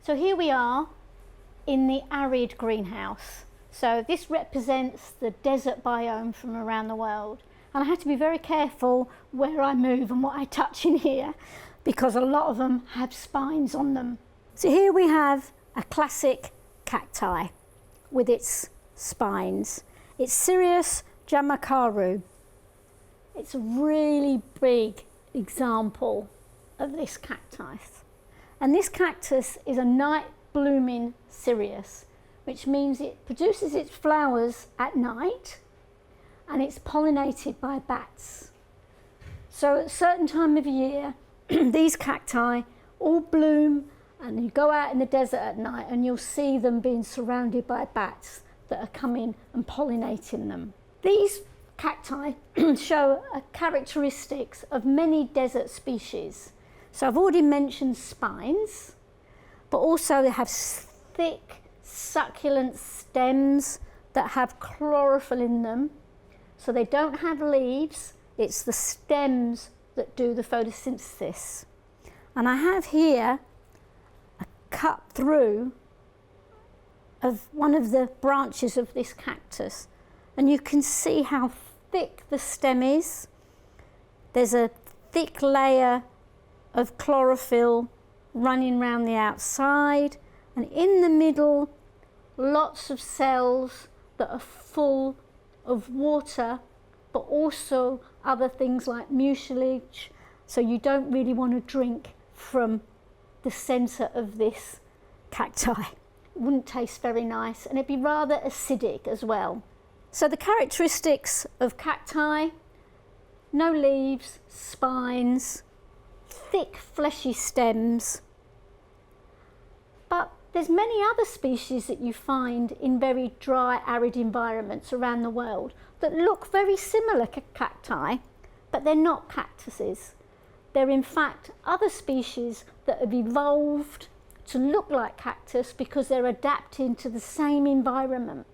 So here we are in the arid greenhouse. So this represents the desert biome from around the world. And I have to be very careful where I move and what I touch in here, because a lot of them have spines on them. So here we have a classic cacti with its spines. It's Cereus jamacaru. It's a really big example of this cactus. And this cactus is a night blooming Cereus, which means it produces its flowers at night and it's pollinated by bats. So at a certain time of year, these cacti all bloom, and you go out in the desert at night and you'll see them being surrounded by bats that are coming and pollinating them. These cacti show characteristics of many desert species. So I've already mentioned spines, but also they have thick, succulent stems that have chlorophyll in them. So they don't have leaves, it's the stems that do the photosynthesis. And I have here a cut through of one of the branches of this cactus, and you can see how thick the stem is. There's a thick layer of chlorophyll running around the outside, and in the middle lots of cells that are full of water, but also other things like mucilage, so you don't really want to drink from the centre of this cacti. It wouldn't taste very nice, and it'd be rather acidic as well. So the characteristics of cacti: no leaves, spines, thick fleshy stems. But there's many other species that you find in very dry, arid environments around the world that look very similar to cacti, but they're not cactuses. They're in fact other species that have evolved to look like cactus because they're adapting to the same environment.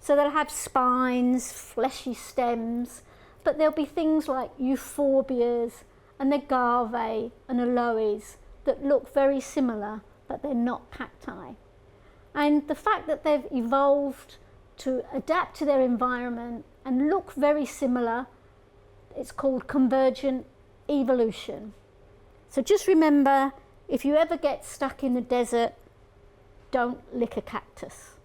So they'll have spines, fleshy stems, but there'll be things like euphorbias and agave and aloes that look very similar, but they're not cacti. And the fact that they've evolved to adapt to their environment and look very similar, it's called convergent evolution. So just remember, if you ever get stuck in the desert, don't lick a cactus.